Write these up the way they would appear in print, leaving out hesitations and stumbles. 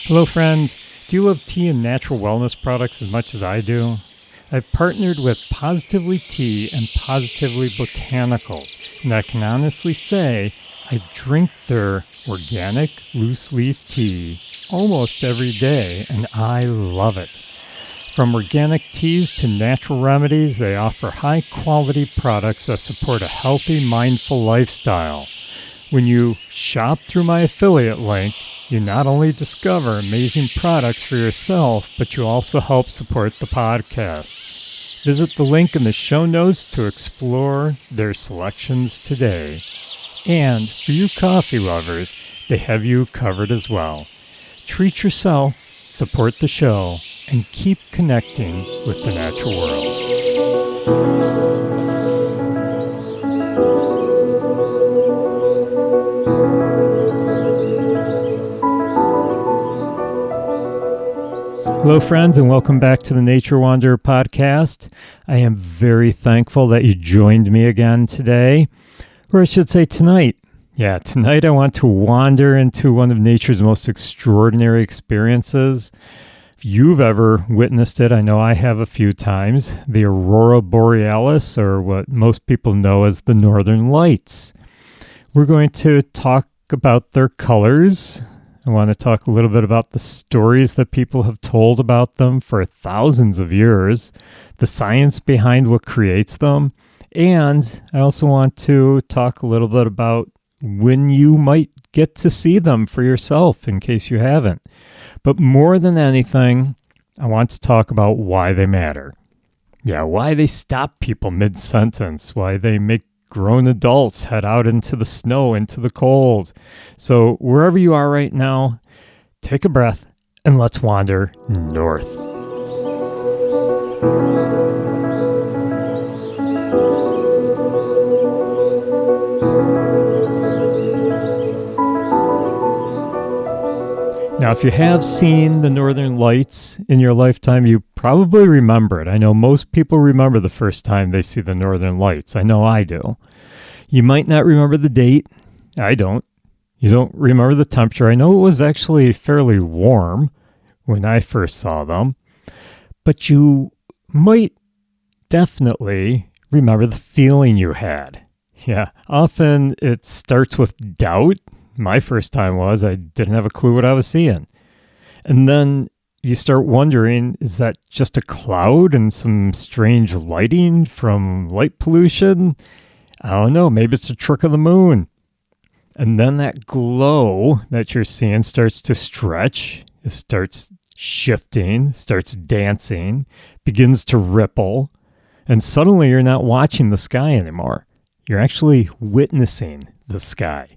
Hello friends, do you love tea and natural wellness products as much as I do? I've partnered with Positively Tea and Positively Botanicals, and I can honestly say I drink their organic loose leaf tea almost every day, and I love it. From organic teas to natural remedies, they offer high-quality products that support a healthy, mindful lifestyle. When you shop through my affiliate link, you not only discover amazing products for yourself, but you also help support the podcast. Visit the link in the show notes to explore their selections today. And for you coffee lovers, they have you covered as well. Treat yourself, support the show, and keep connecting with the natural world. Hello, friends, and welcome back to the Nature Wanderer podcast. I am very thankful that you joined me again today, or I should say tonight. Yeah, tonight I want to wander into one of nature's most extraordinary experiences. If you've ever witnessed it, I know I have a few times, the Aurora Borealis, or what most people know as the Northern Lights. We're going to talk about their colors. I want to talk a little bit about the stories that people have told about them for thousands of years, the science behind what creates them, and I also want to talk a little bit about when you might get to see them for yourself in case you haven't. But more than anything, I want to talk about why they matter. Yeah, why they stop people mid-sentence, why they make grown adults head out into the snow, into the cold. So wherever you are right now, take a breath and let's wander north. Now, if you have seen the Northern Lights in your lifetime, you probably remember it. I know most people remember the first time they see the Northern Lights. I know I do. You might not remember the date. I don't. You don't remember the temperature. I know it was actually fairly warm when I first saw them. But you might definitely remember the feeling you had. Yeah, often it starts with doubt. My first time was I didn't have a clue what I was seeing. And then you start wondering, is that just a cloud and some strange lighting from light pollution? I don't know, maybe it's a trick of the moon. And then that glow that you're seeing starts to stretch, it starts shifting, starts dancing, begins to ripple, and suddenly you're not watching the sky anymore. You're actually witnessing the sky.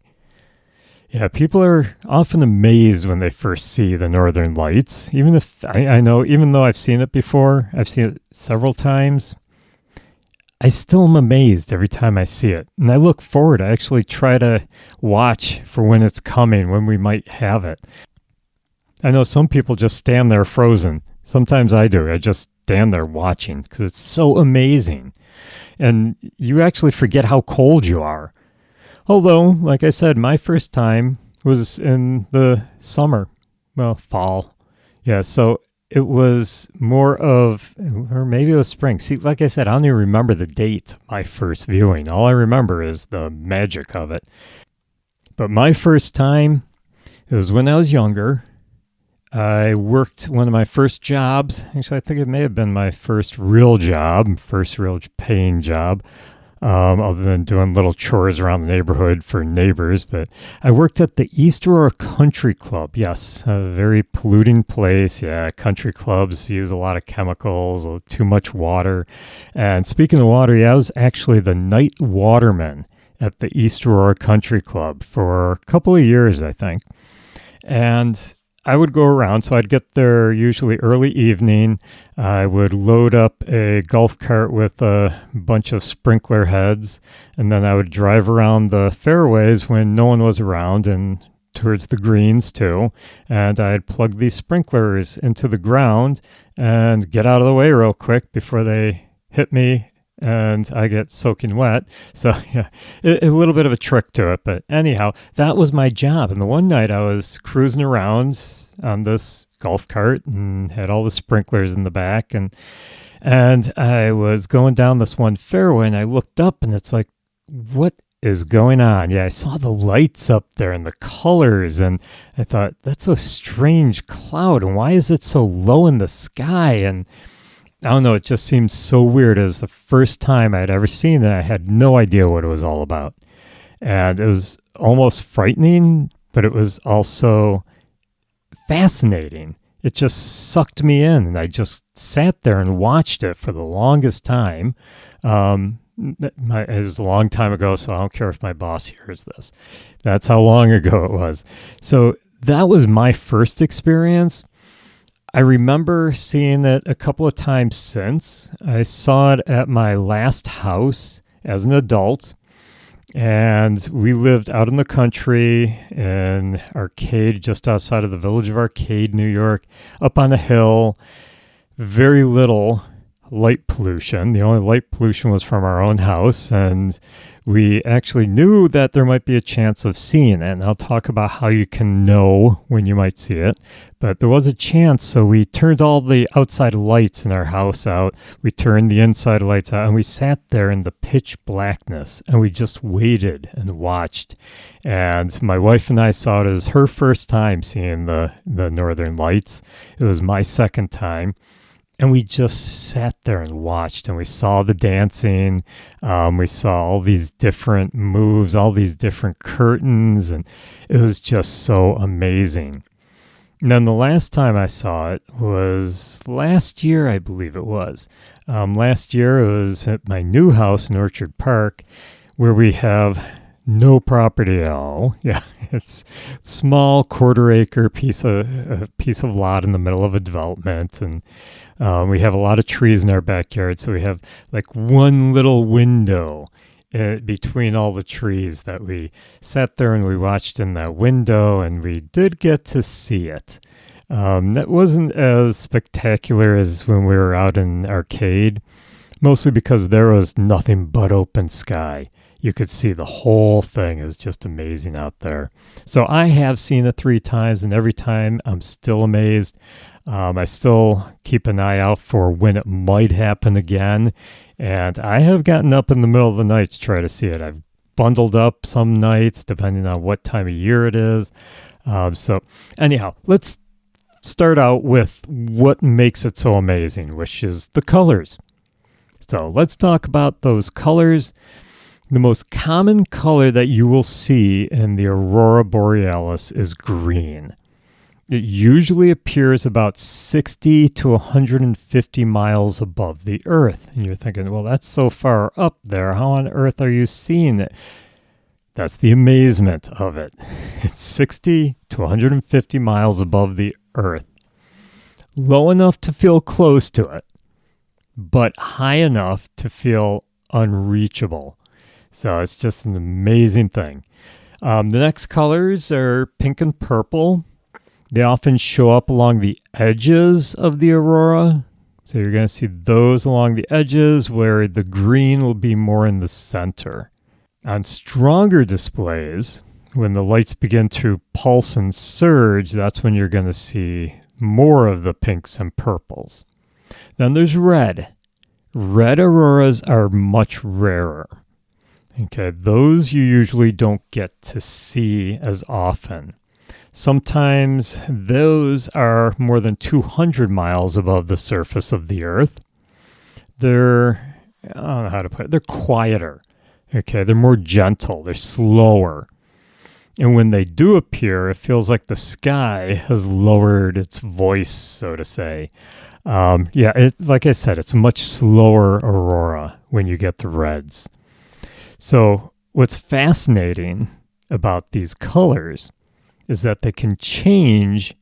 Yeah, people are often amazed when they first see the Northern Lights. Even if I know, even though I've seen it before, I've seen it several times, I still am amazed every time I see it. And I look forward. I actually try to watch for when it's coming, when we might have it. I know some people just stand there frozen. Sometimes I do. I just stand there watching because it's so amazing. And you actually forget how cold you are. Although, like I said, my first time was in the summer, well, fall. Yeah, so it was more of, or maybe it was spring. See, like I said, I don't even remember the date of my first viewing. All I remember is the magic of it. But my first time, it was when I was younger. I worked one of my first jobs. Actually, I think it may have been my first real job, first real paying job. Other than doing little chores around the neighborhood for neighbors. But I worked at the East Aurora Country Club. Yes, a very polluting place. Yeah, country clubs use a lot of chemicals, too much water. And speaking of water, yeah, I was actually the night waterman at the East Aurora Country Club for a couple of years, I think. And I would go around, so I'd get there usually early evening. I would load up a golf cart with a bunch of sprinkler heads, and then I would drive around the fairways when no one was around and towards the greens too. And I'd plug these sprinklers into the ground and get out of the way real quick before they hit me and I get soaking wet. So yeah, a little bit of a trick to it. But anyhow, that was my job. And the one night I was cruising around on this golf cart and had all the sprinklers in the back, and I was going down this one fairway, and I looked up, and it's like, what is going on? Yeah, I saw the lights up there and the colors, and I thought, that's a strange cloud, and why is it so low in the sky? And I don't know, it just seemed so weird. It was the first time I'd ever seen it. I had no idea what it was all about. And it was almost frightening, but it was also fascinating. It just sucked me in, and I just sat there and watched it for the longest time. It was a long time ago, so I don't care if my boss hears this. That's how long ago it was. So that was my first experience. I remember seeing it a couple of times since. I saw it at my last house as an adult, and we lived out in the country in Arcade, just outside of the village of Arcade, New York, up on a hill. Very little light pollution. The only light pollution was from our own house, and we actually knew that there might be a chance of seeing it. And I'll talk about how you can know when you might see it. But there was a chance, so we turned all the outside lights in our house out. We turned the inside lights out, and we sat there in the pitch blackness, and we just waited and watched. And my wife and I saw it as her first time seeing the Northern Lights. It was my second time. And we just sat there and watched, and we saw the dancing. We saw all these different moves, all these different curtains, and it was just so amazing. And then the last time I saw it was last year, I believe it was. Last year it was at my new house in Orchard Park, where we have no property at all. Yeah, it's small quarter-acre piece of lot in the middle of a development, and we have a lot of trees in our backyard, so we have like one little window between all the trees that we sat there and we watched in that window, and we did get to see it. That wasn't as spectacular as when we were out in Arcade, mostly because there was nothing but open sky. You could see the whole thing. Is just amazing out there. So I have seen it 3 times, and every time I'm still amazed. I still keep an eye out for when it might happen again. And I have gotten up in the middle of the night to try to see it. I've bundled up some nights, depending on what time of year it is. So anyhow, let's start out with what makes it so amazing, which is the colors. So let's talk about those colors. The most common color that you will see in the Aurora Borealis is green. It usually appears about 60 to 150 miles above the Earth. And you're thinking, well, that's so far up there. How on earth are you seeing it? That's the amazement of it. It's 60 to 150 miles above the Earth. Low enough to feel close to it, but high enough to feel unreachable. So it's just an amazing thing. The next colors are pink and purple. They often show up along the edges of the aurora. So you're going to see those along the edges, where the green will be more in the center. On stronger displays, when the lights begin to pulse and surge, that's when you're going to see more of the pinks and purples. Then there's red. Red auroras are much rarer. Okay, those you usually don't get to see as often. Sometimes those are more than 200 miles above the surface of the Earth. They're, I don't know how to put it, they're quieter. Okay, they're more gentle, they're slower. And when they do appear, it feels like the sky has lowered its voice, so to say. Like I said, it's a much slower aurora when you get the reds. So what's fascinating about these colors is that they can change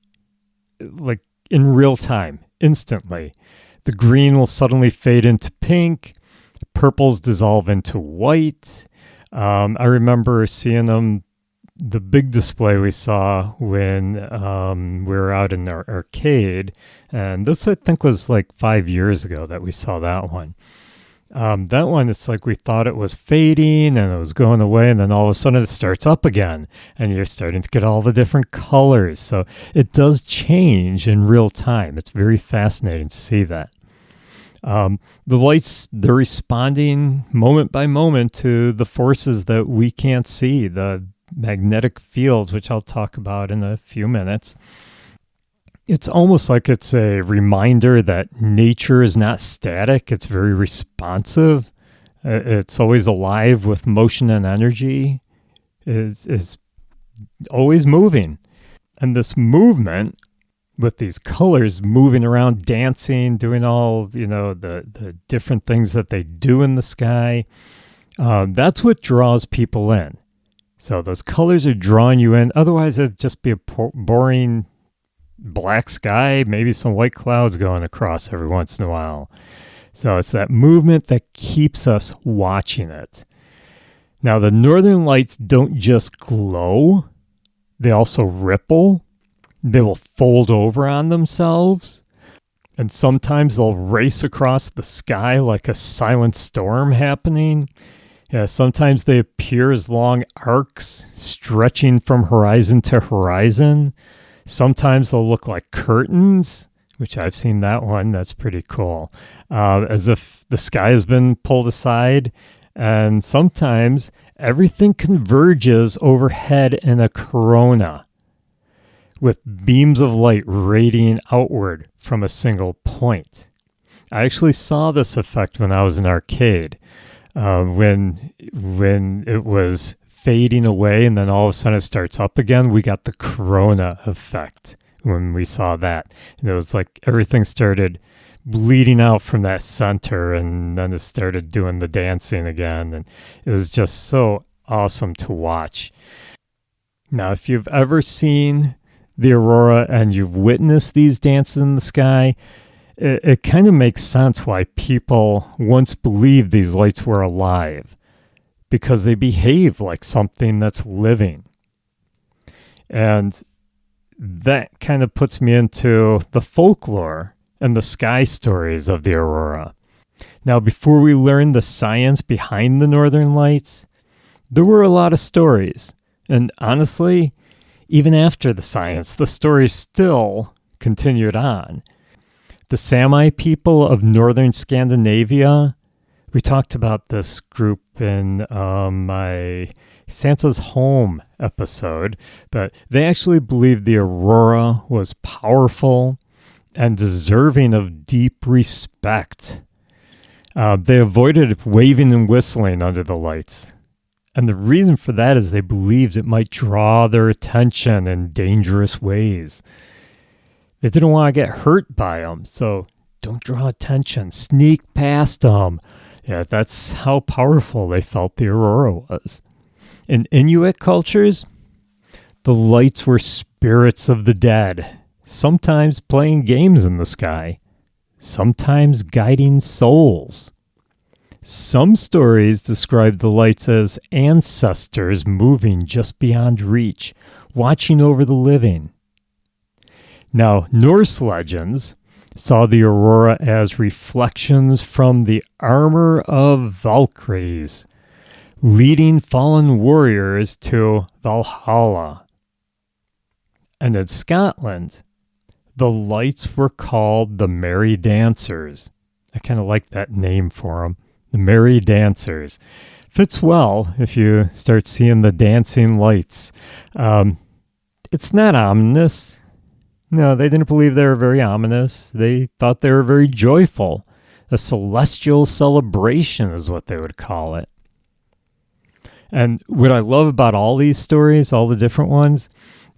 like in real time, instantly. The green will suddenly fade into pink, purples dissolve into white. I remember seeing them, the big display we saw when we were out in our arcade, and this I think was like 5 years ago that we saw that one. That one, it's like we thought it was fading and it was going away, and then all of a sudden it starts up again, and you're starting to get all the different colors. So it does change in real time. It's very fascinating to see that. The lights, they're responding moment by moment to the forces that we can't see, the magnetic fields, which I'll talk about in a few minutes. It's almost like it's a reminder that nature is not static. It's very responsive. It's always alive with motion and energy. Is always moving. And this movement with these colors moving around, dancing, doing all, the different things that they do in the sky, that's what draws people in. So those colors are drawing you in. Otherwise, it'd just be a boring black sky, maybe some white clouds going across every once in a while. So it's that movement that keeps us watching it. Now, the northern lights don't just glow, they also ripple. They will fold over on themselves, and sometimes they'll race across the sky like a silent storm happening. Yeah, sometimes they appear as long arcs stretching from horizon to horizon. Sometimes they'll look like curtains, which I've seen that one. That's pretty cool. As if the sky has been pulled aside. And sometimes everything converges overhead in a corona with beams of light radiating outward from a single point. I actually saw this effect when I was in arcade. When it was fading away and then all of a sudden it starts up again, we got the corona effect when we saw that. And it was like everything started bleeding out from that center, and then it started doing the dancing again, and it was just so awesome to watch. Now, if you've ever seen the aurora and you've witnessed these dances in the sky, it kind of makes sense why people once believed these lights were alive, because they behave like something that's living. And that kind of puts me into the folklore and the sky stories of the aurora. Now, before we learned the science behind the northern lights, there were a lot of stories. And honestly, even after the science, the stories still continued on. The Sami people of northern Scandinavia, we talked about this group in my Santa's Home episode, but they actually believed the aurora was powerful and deserving of deep respect. They avoided waving and whistling under the lights. And the reason for that is they believed it might draw their attention in dangerous ways. They didn't want to get hurt by them, so don't draw attention. Sneak past them. Yeah, that's how powerful they felt the aurora was. In Inuit cultures, the lights were spirits of the dead, sometimes playing games in the sky, sometimes guiding souls. Some stories describe the lights as ancestors moving just beyond reach, watching over the living. Now, Norse legends saw the aurora as reflections from the armor of Valkyries, leading fallen warriors to Valhalla. And in Scotland, the lights were called the Merry Dancers. I kind of like that name for them, the Merry Dancers. Fits well if you start seeing the dancing lights. It's not ominous. No, they didn't believe they were very ominous. They thought they were very joyful. A celestial celebration is what they would call it. And what I love about all these stories, all the different ones,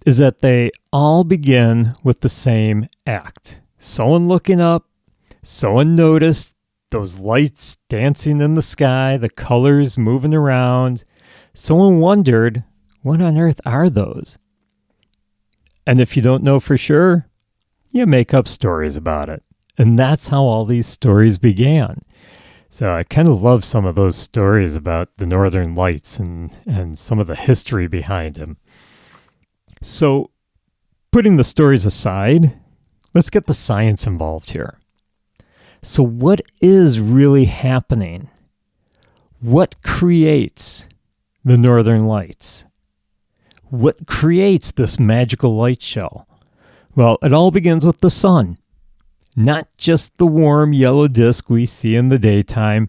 is that they all begin with the same act. Someone looking up, someone noticed those lights dancing in the sky, the colors moving around. Someone wondered, what on earth are those? And if you don't know for sure, you make up stories about it. And that's how all these stories began. So I kind of love some of those stories about the Northern Lights and some of the history behind them. So putting the stories aside, let's get the science involved here. So what is really happening? What creates the northern lights? What creates this magical light show? Well, it all begins with the sun. Not just the warm yellow disk we see in the daytime,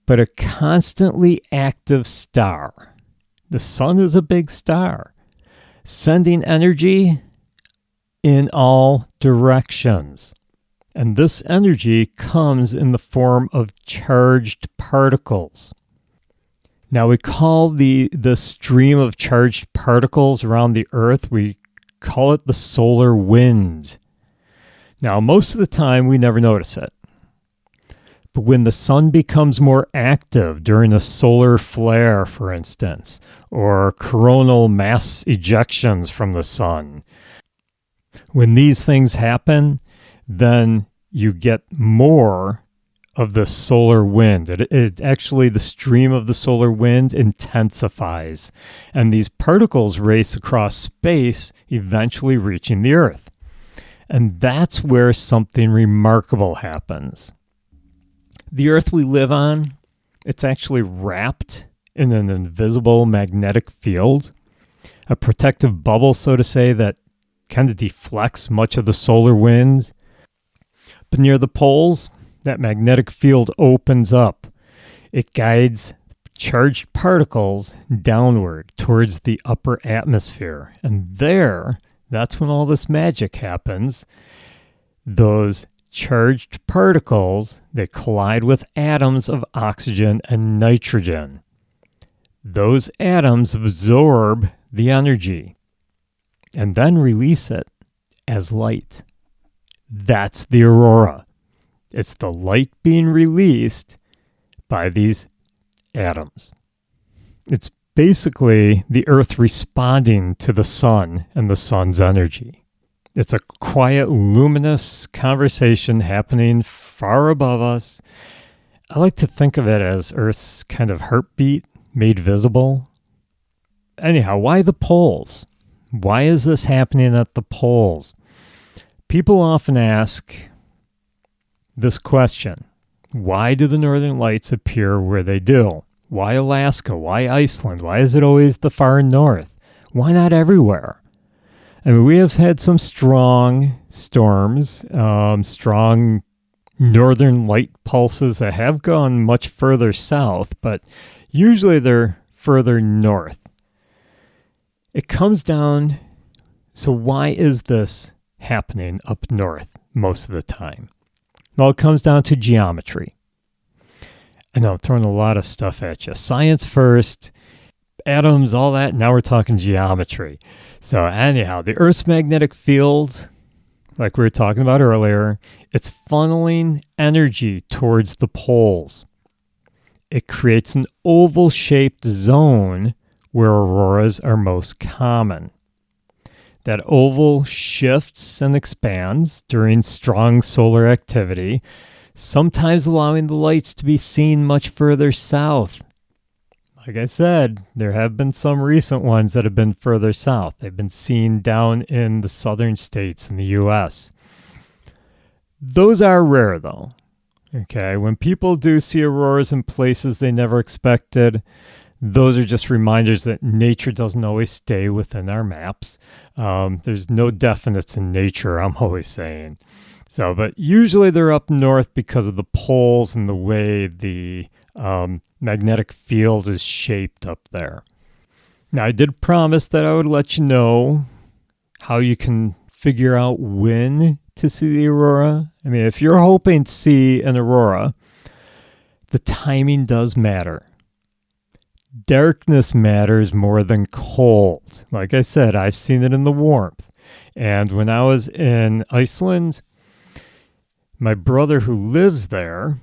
but a constantly active star. The sun is a big star, sending energy in all directions. And this energy comes in the form of charged particles. Now we call the stream of charged particles around the Earth, we call it the solar wind. Now most of the time we never notice it. But when the sun becomes more active during a solar flare, for instance, or coronal mass ejections from the sun, when these things happen, then you get more of the solar wind. It actually, the stream of the solar wind intensifies, and these particles race across space, eventually reaching the Earth. And that's where something remarkable happens. The Earth we live on, it's actually wrapped in an invisible magnetic field, a protective bubble, so to say, that kind of deflects much of the solar winds. But near the poles, that magnetic field opens up. It guides charged particles downward towards the upper atmosphere. And that's when all this magic happens. Those charged particles, they collide with atoms of oxygen and nitrogen. Those atoms absorb the energy and then release it as light. That's the aurora. It's the light being released by these atoms. It's basically the Earth responding to the sun and the sun's energy. It's a quiet, luminous conversation happening far above us. I like to think of it as Earth's kind of heartbeat made visible. Anyhow, why the poles? Why is this happening at the poles? People often ask this question: why do the northern lights appear where they do? Why Alaska? Why Iceland? Why is it always the far north? Why not everywhere? I mean, we have had some strong storms, strong northern light pulses that have gone much further south, but usually they're further north. It comes down, so why is this happening up north most of the time? Well, it comes down to geometry. I know I'm throwing a lot of stuff at you. Science first, atoms, all that. Now we're talking geometry. So anyhow, the Earth's magnetic field, like we were talking about earlier, it's funneling energy towards the poles. It creates an oval-shaped zone where auroras are most common. That oval shifts and expands during strong solar activity, sometimes allowing the lights to be seen much further south. Like I said, there have been some recent ones that have been further south. They've been seen down in the southern states in the U.S. Those are rare, though. Okay, when people do see auroras in places they never expected, those are just reminders that nature doesn't always stay within our maps. There's no definites in nature, I'm always saying. So, but usually they're up north because of the poles and the way the magnetic field is shaped up there. Now, I did promise that I would let you know how you can figure out when to see the aurora. I mean, if you're hoping to see an aurora, the timing does matter. Darkness matters more than cold. Like I said, I've seen it in the warmth. And when I was in Iceland, my brother who lives there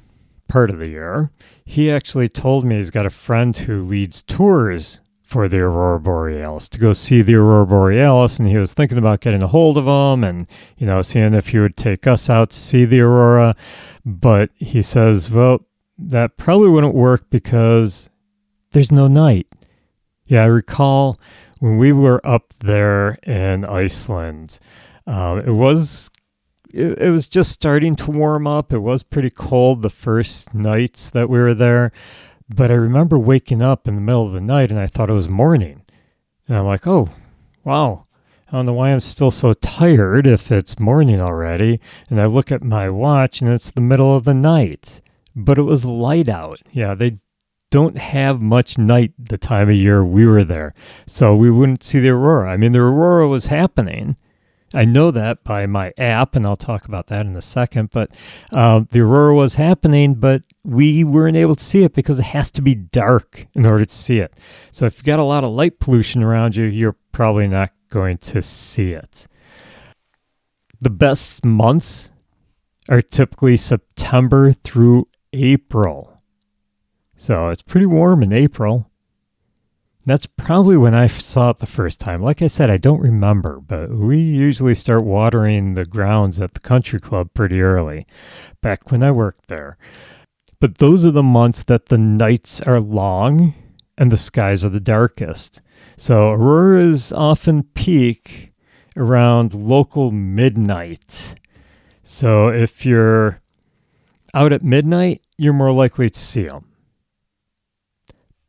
part of the year, he actually told me he's got a friend who leads tours for the Aurora Borealis to go see the Aurora Borealis, and he was thinking about getting a hold of him and, seeing if he would take us out to see the aurora. But he says, well, that probably wouldn't work because there's no night. Yeah, I recall when we were up there in Iceland, it was it was just starting to warm up. It was pretty cold the first nights that we were there. But I remember waking up in the middle of the night and I thought it was morning. And I'm like, oh, wow. I don't know why I'm still so tired if it's morning already. And I look at my watch and it's the middle of the night. But it was light out. Yeah, they don't have much night the time of year we were there. So we wouldn't see the aurora. I mean, the aurora was happening. I know that by my app, and I'll talk about that in a second. But the aurora was happening, but we weren't able to see it because it has to be dark in order to see it. So if you've got a lot of light pollution around you, you're probably not going to see it. The best months are typically September through April. So it's pretty warm in April. That's probably when I saw it the first time. Like I said, I don't remember, but we usually start watering the grounds at the country club pretty early, back when I worked there. But those are the months that the nights are long and the skies are the darkest. So auroras often peak around local midnight. So if you're out at midnight, you're more likely to see them.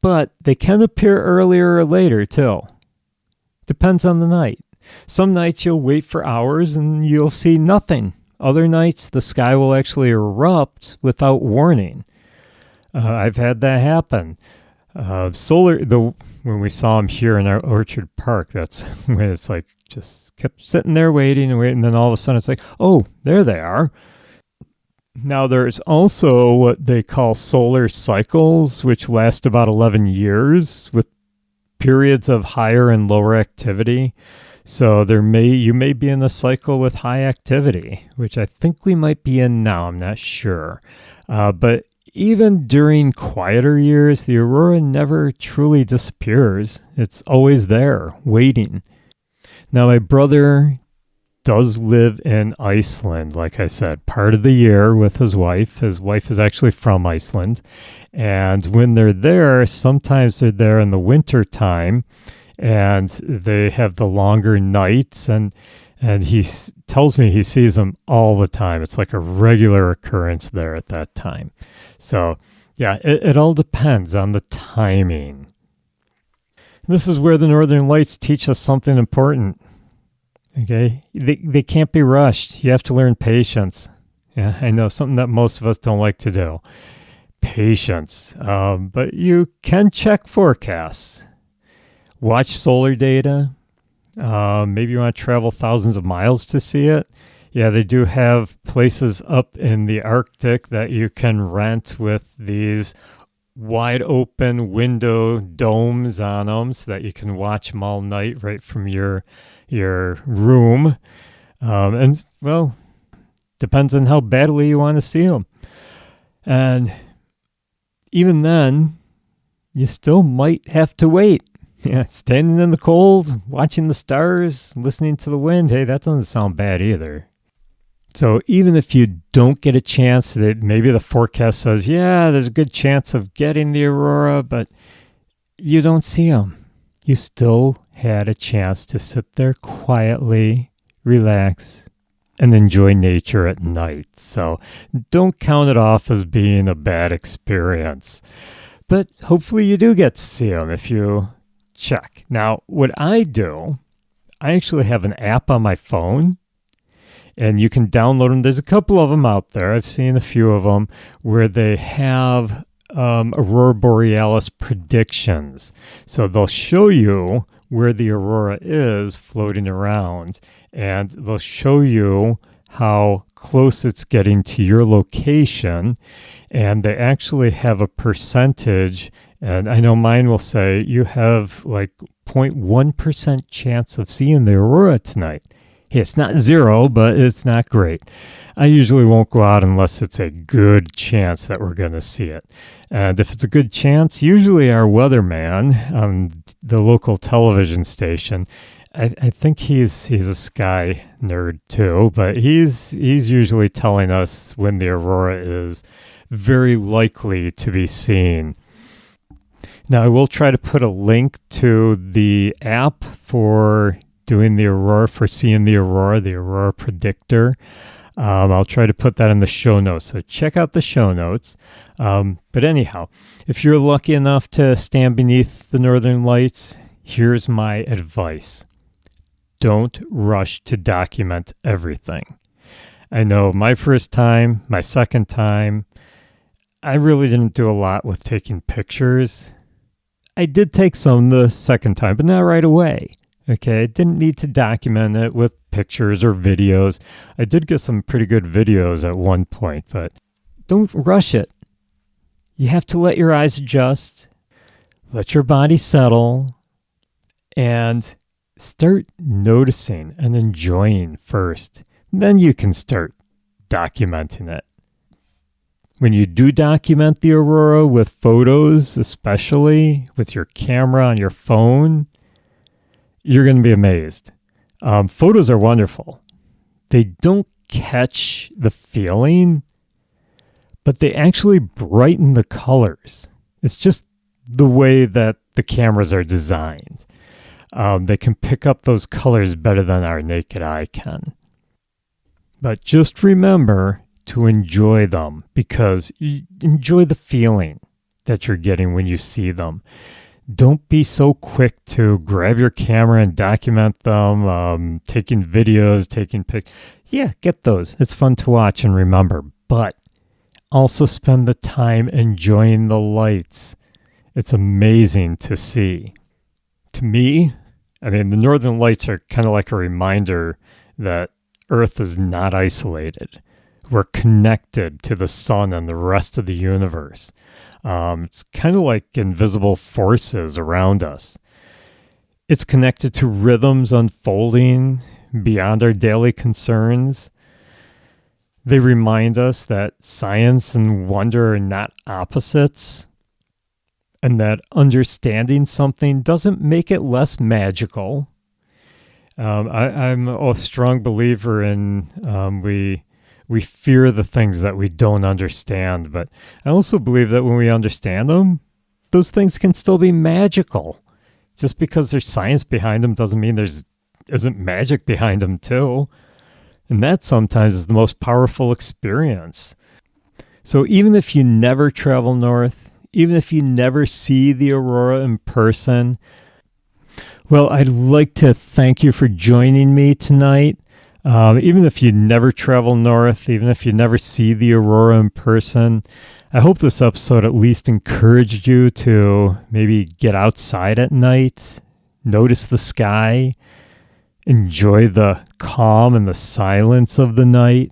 But they can appear earlier or later, too. Depends on the night. Some nights you'll wait for hours and you'll see nothing. Other nights, the sky will actually erupt without warning. I've had that happen. When we saw them here in our Orchard Park, that's when it's like just kept sitting there waiting and waiting, and then all of a sudden it's like, oh, there they are. Now, there's also what they call solar cycles, which last about 11 years with periods of higher and lower activity. So you may be in a cycle with high activity, which I think we might be in now. I'm not sure. But even during quieter years, the aurora never truly disappears. It's always there, waiting. Now, my brother does live in Iceland, like I said, part of the year with his wife. His wife is actually from Iceland. And when they're there, sometimes they're there in the winter time, and they have the longer nights, and he tells me he sees them all the time. It's like a regular occurrence there at that time. So, yeah, it all depends on the timing. This is where the Northern Lights teach us something important. Okay, they can't be rushed. You have to learn patience. Yeah, I know, something that most of us don't like to do. Patience. But you can check forecasts. Watch solar data. Maybe you want to travel thousands of miles to see it. Yeah, they do have places up in the Arctic that you can rent with these wide open window domes on them so that you can watch them all night right from your room. And, well, depends on how badly you want to see them. And even then, you still might have to wait. Yeah, standing in the cold, watching the stars, listening to the wind, hey, that doesn't sound bad either. So even if you don't get a chance, that maybe the forecast says, yeah, there's a good chance of getting the aurora, but you don't see them, you still had a chance to sit there quietly, relax, and enjoy nature at night. So don't count it off as being a bad experience. But hopefully you do get to see them if you check. Now, what I do, I actually have an app on my phone, and you can download them. There's a couple of them out there. I've seen a few of them where they have Aurora Borealis predictions. So they'll show you where the aurora is floating around, and they'll show you how close it's getting to your location, and they actually have a percentage, and I know mine will say you have like 0.1% chance of seeing the aurora tonight. Hey, it's not zero, but it's not great. I usually won't go out unless it's a good chance that we're going to see it. And if it's a good chance, usually our weatherman on the local television station, I think he's a sky nerd too, but he's usually telling us when the aurora is very likely to be seen. Now, I will try to put a link to the app for doing the aurora, for seeing the aurora predictor. I'll try to put that in the show notes, so check out the show notes. But anyhow, if you're lucky enough to stand beneath the northern lights, here's my advice. Don't rush to document everything. I know my first time, my second time, I really didn't do a lot with taking pictures. I did take some the second time, but not right away. Okay, I didn't need to document it with pictures or videos. I did get some pretty good videos at one point, but don't rush it. You have to let your eyes adjust, let your body settle, and start noticing and enjoying first. Then you can start documenting it. When you do document the aurora with photos, especially with your camera on your phone, you're going to be amazed. Photos are wonderful. They don't catch the feeling, but they actually brighten the colors. It's just the way that the cameras are designed. They can pick up those colors better than our naked eye can. But just remember to enjoy them, because you enjoy the feeling that you're getting when you see them. Don't be so quick to grab your camera and document them, taking videos, taking pics. Yeah, get those. It's fun to watch and remember. But also spend the time enjoying the lights. It's amazing to see. To me, I mean, the northern lights are kind of like a reminder that Earth is not isolated. We're connected to the sun and the rest of the universe. It's kind of like invisible forces around us. It's connected to rhythms unfolding beyond our daily concerns. They remind us that science and wonder are not opposites, and that understanding something doesn't make it less magical. I'm a strong believer in we fear the things that we don't understand, but I also believe that when we understand them, those things can still be magical. Just because there's science behind them doesn't mean there isn't magic behind them too. And that sometimes is the most powerful experience. So even if you never travel north, even if you never see the aurora in person, well, I'd like to thank you for joining me tonight. Even if you never travel north, even if you never see the aurora in person, I hope this episode at least encouraged you to maybe get outside at night, notice the sky, enjoy the calm and the silence of the night.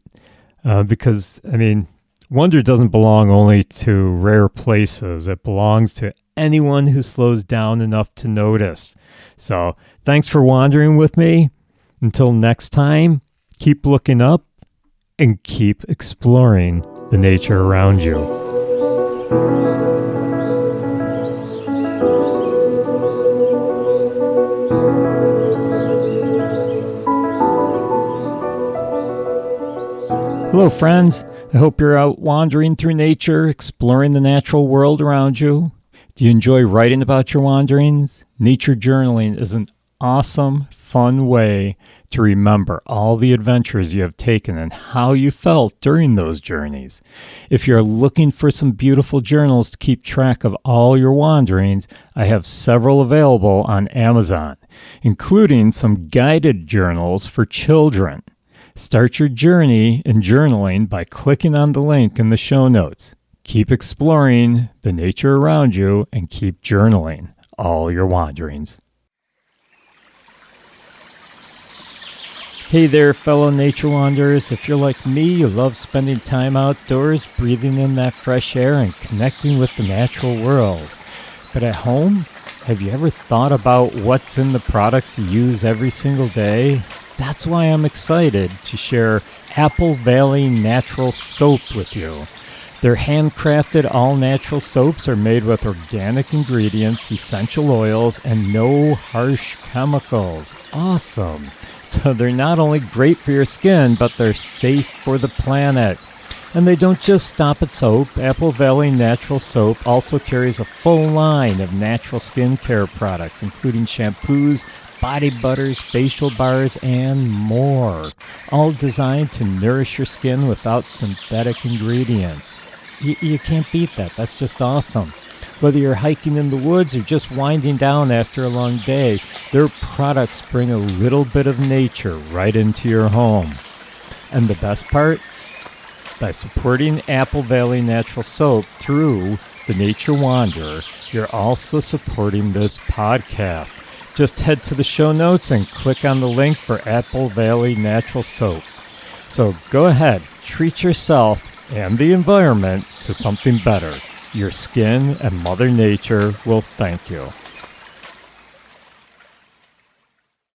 Because, I mean, wonder doesn't belong only to rare places. It belongs to anyone who slows down enough to notice. So thanks for wandering with me. Until next time, keep looking up and keep exploring the nature around you. Hello, friends. I hope you're out wandering through nature, exploring the natural world around you. Do you enjoy writing about your wanderings? Nature journaling is an awesome, fun way to remember all the adventures you have taken and how you felt during those journeys. If you're looking for some beautiful journals to keep track of all your wanderings, I have several available on Amazon, including some guided journals for children. Start your journey in journaling by clicking on the link in the show notes. Keep exploring the nature around you and keep journaling all your wanderings. Hey there, fellow nature wanderers. If you're like me, you love spending time outdoors, breathing in that fresh air and connecting with the natural world. But at home, have you ever thought about what's in the products you use every single day? That's why I'm excited to share Apple Valley Natural Soap with you. Their handcrafted all-natural soaps are made with organic ingredients, essential oils, and no harsh chemicals. Awesome! So they're not only great for your skin, but they're safe for the planet. And they don't just stop at soap. Apple Valley Natural Soap also carries a full line of natural skincare products, including shampoos, body butters, facial bars, and more. All designed to nourish your skin without synthetic ingredients. You can't beat that. That's just awesome. Whether you're hiking in the woods or just winding down after a long day, their products bring a little bit of nature right into your home. And the best part? By supporting Apple Valley Natural Soap through the Nature Wanderer, you're also supporting this podcast. Just head to the show notes and click on the link for Apple Valley Natural Soap. So go ahead, treat yourself and the environment to something better. Your skin and Mother Nature will thank you.